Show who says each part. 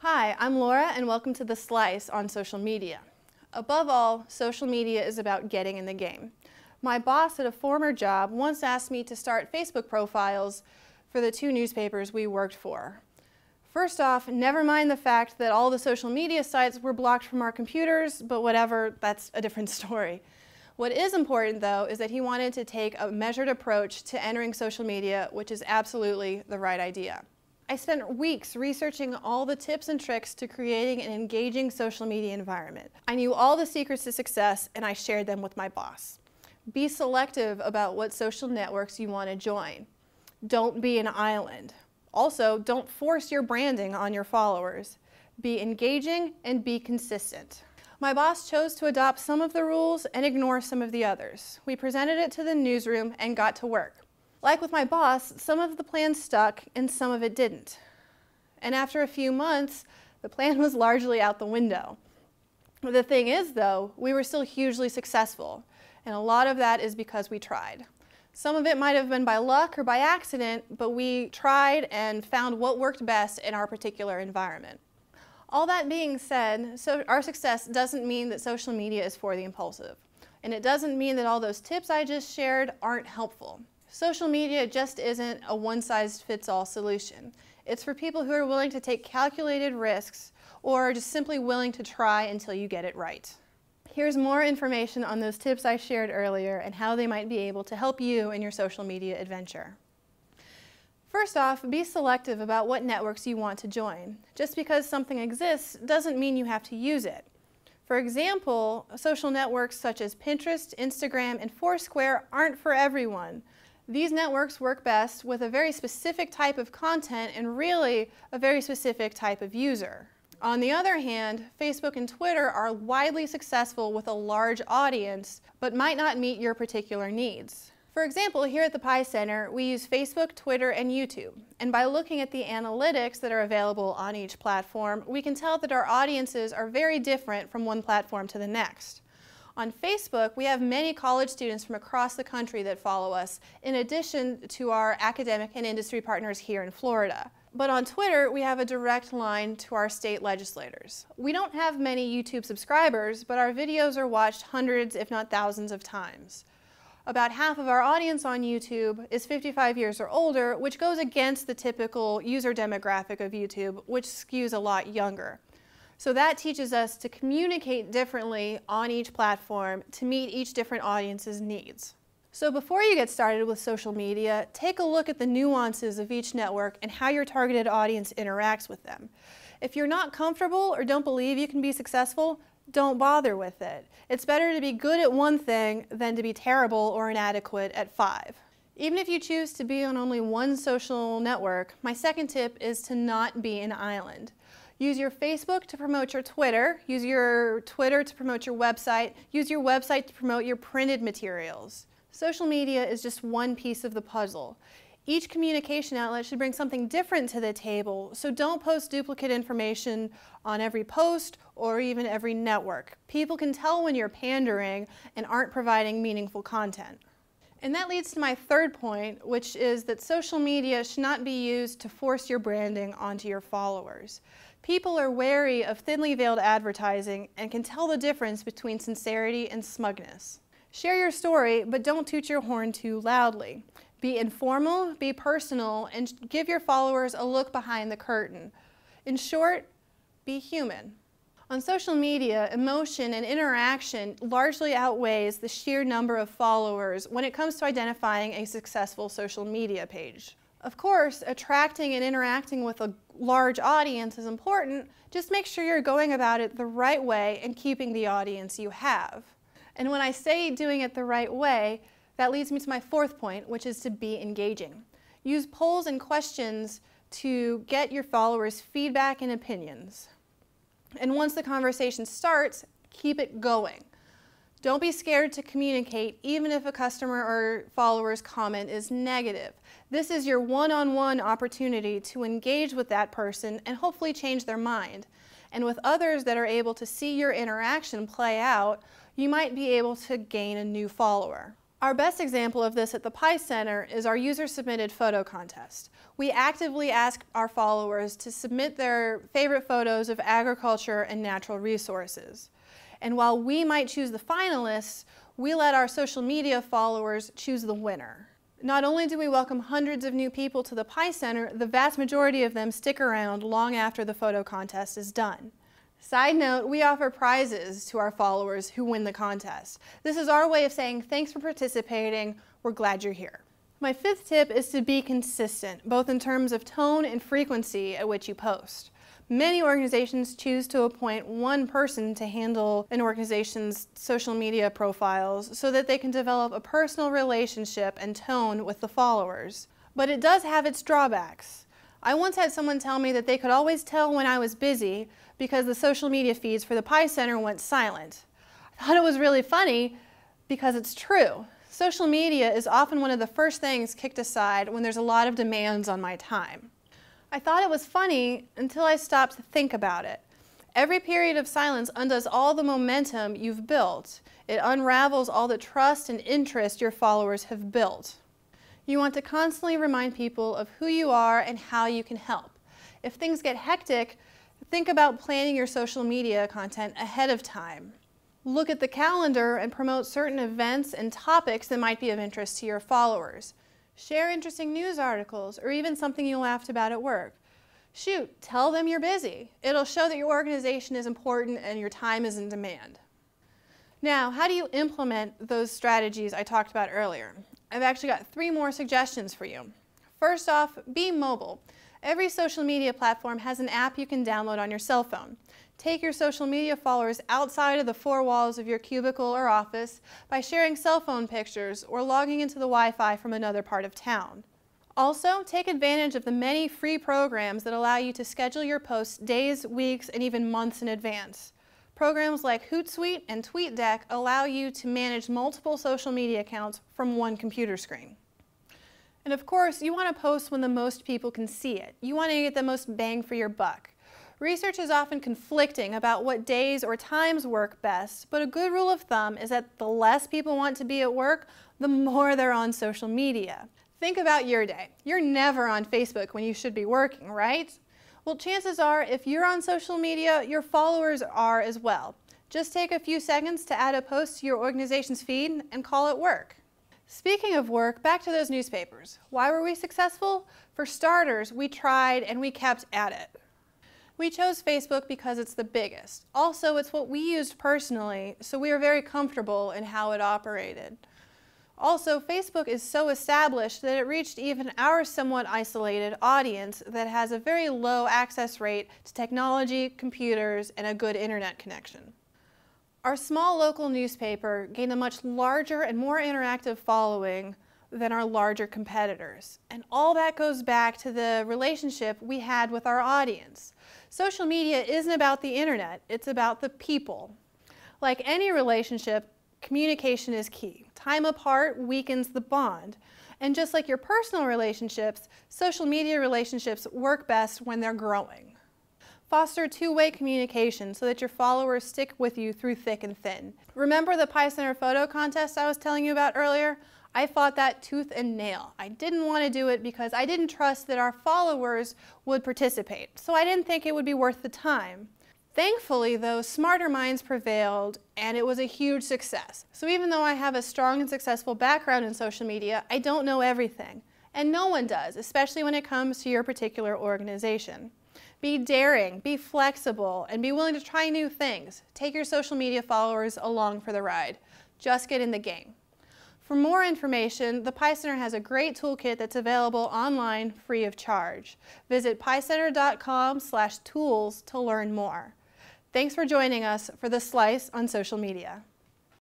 Speaker 1: Hi, I'm Laura and welcome to The Slice on social media. Above all, social media is about getting in the game. My boss at a former job once asked me to start Facebook profiles for the two newspapers we worked for. First off, never mind the fact that all the social media sites were blocked from our computers, but whatever, that's a different story. What is important, though, is that he wanted to take a measured approach to entering social media, which is absolutely the right idea. I spent weeks researching all the tips and tricks to creating an engaging social media environment. I knew all the secrets to success, and I shared them with my boss. Be selective about what social networks you want to join. Don't be an island. Also, don't force your branding on your followers. Be engaging and be consistent. My boss chose to adopt some of the rules and ignore some of the others. We presented it to the newsroom and got to work. Like with my boss, some of the plan stuck and some of it didn't. And after a few months, the plan was largely out the window. The thing is, though, we were still hugely successful, and a lot of that is because we tried. Some of it might have been by luck or by accident, but we tried and found what worked best in our particular environment. All that being said, our success doesn't mean that social media is for the impulsive. And it doesn't mean that all those tips I just shared aren't helpful. Social media just isn't a one-size-fits-all solution. It's for people who are willing to take calculated risks or just simply willing to try until you get it right. Here's more information on those tips I shared earlier and how they might be able to help you in your social media adventure. First off, be selective about what networks you want to join. Just because something exists doesn't mean you have to use it. For example, social networks such as Pinterest, Instagram, and Foursquare aren't for everyone. These networks work best with a very specific type of content and really a very specific type of user. On the other hand, Facebook and Twitter are widely successful with a large audience, but might not meet your particular needs. For example, here at the Pi Center, we use Facebook, Twitter, and YouTube. And by looking at the analytics that are available on each platform, we can tell that our audiences are very different from one platform to the next. On Facebook, we have many college students from across the country that follow us, in addition to our academic and industry partners here in Florida. But on Twitter, we have a direct line to our state legislators. We don't have many YouTube subscribers, but our videos are watched hundreds, if not thousands of times. About half of our audience on YouTube is 55 years or older, which goes against the typical user demographic of YouTube, which skews a lot younger. So that teaches us to communicate differently on each platform to meet each different audience's needs. So before you get started with social media, take a look at the nuances of each network and how your targeted audience interacts with them. If you're not comfortable or don't believe you can be successful, don't bother with it. It's better to be good at one thing than to be terrible or inadequate at 5. Even if you choose to be on only one social network, my second tip is to not be an island. Use your Facebook to promote your Twitter, use your Twitter to promote your website, use your website to promote your printed materials. Social media is just one piece of the puzzle. Each communication outlet should bring something different to the table, so don't post duplicate information on every post or even every network. People can tell when you're pandering and aren't providing meaningful content. And that leads to my third point, which is that social media should not be used to force your branding onto your followers. People are wary of thinly veiled advertising and can tell the difference between sincerity and smugness. Share your story, but don't toot your horn too loudly. Be informal, be personal, and give your followers a look behind the curtain. In short, be human. On social media, emotion and interaction largely outweighs the sheer number of followers when it comes to identifying a successful social media page. Of course, attracting and interacting with a large audience is important. Just make sure you're going about it the right way and keeping the audience you have. And when I say doing it the right way, that leads me to my fourth point, which is to be engaging. Use polls and questions to get your followers' feedback and opinions. And once the conversation starts, keep it going. Don't be scared to communicate, even if a customer or follower's comment is negative. This is your one-on-one opportunity to engage with that person and hopefully change their mind. And with others that are able to see your interaction play out, you might be able to gain a new follower. Our best example of this at the Pi Center is our user-submitted photo contest. We actively ask our followers to submit their favorite photos of agriculture and natural resources. And while we might choose the finalists, we let our social media followers choose the winner. Not only do we welcome hundreds of new people to the Pi Center, the vast majority of them stick around long after the photo contest is done. Side note, we offer prizes to our followers who win the contest. This is our way of saying thanks for participating, we're glad you're here. My fifth tip is to be consistent, both in terms of tone and frequency at which you post. Many organizations choose to appoint one person to handle an organization's social media profiles so that they can develop a personal relationship and tone with the followers. But it does have its drawbacks. I once had someone tell me that they could always tell when I was busy because the social media feeds for the Pi Center went silent. I thought it was really funny because it's true. Social media is often one of the first things kicked aside when there's a lot of demands on my time. I thought it was funny until I stopped to think about it. Every period of silence undoes all the momentum you've built. It unravels all the trust and interest your followers have built. You want to constantly remind people of who you are and how you can help. If things get hectic, think about planning your social media content ahead of time. Look at the calendar and promote certain events and topics that might be of interest to your followers. Share interesting news articles or even something you laughed about at work. Shoot, tell them you're busy. It'll show that your organization is important and your time is in demand. Now, how do you implement those strategies I talked about earlier? I've actually got 3 more suggestions for you. First off, be mobile. Every social media platform has an app you can download on your cell phone. Take your social media followers outside of the 4 walls of your cubicle or office by sharing cell phone pictures or logging into the Wi-Fi from another part of town. Also, take advantage of the many free programs that allow you to schedule your posts days, weeks, and even months in advance. Programs like Hootsuite and TweetDeck allow you to manage multiple social media accounts from one computer screen. And of course, you want to post when the most people can see it. You want to get the most bang for your buck. Research is often conflicting about what days or times work best, but a good rule of thumb is that the less people want to be at work, the more they're on social media. Think about your day. You're never on Facebook when you should be working, right? Well, chances are, if you're on social media, your followers are as well. Just take a few seconds to add a post to your organization's feed and call it work. Speaking of work, back to those newspapers. Why were we successful? For starters, we tried and we kept at it. We chose Facebook because it's the biggest. Also, it's what we used personally, so we were very comfortable in how it operated. Also, Facebook is so established that it reached even our somewhat isolated audience that has a very low access rate to technology, computers, and a good internet connection. Our small local newspaper gained a much larger and more interactive following than our larger competitors. And all that goes back to the relationship we had with our audience. Social media isn't about the internet, it's about the people. Like any relationship, communication is key. Time apart weakens the bond. And just like your personal relationships, social media relationships work best when they're growing. Foster two-way communication so that your followers stick with you through thick and thin. Remember the Pi Center photo contest I was telling you about earlier? I fought that tooth and nail. I didn't want to do it because I didn't trust that our followers would participate, so I didn't think it would be worth the time. Thankfully, though, smarter minds prevailed and it was a huge success. So even though I have a strong and successful background in social media, I don't know everything. And no one does, especially when it comes to your particular organization. Be daring, be flexible, and be willing to try new things. Take your social media followers along for the ride. Just get in the game. For more information, the Pi Center has a great toolkit that's available online free of charge. Visit picenter.com/tools to learn more. Thanks for joining us for The Slice on social media.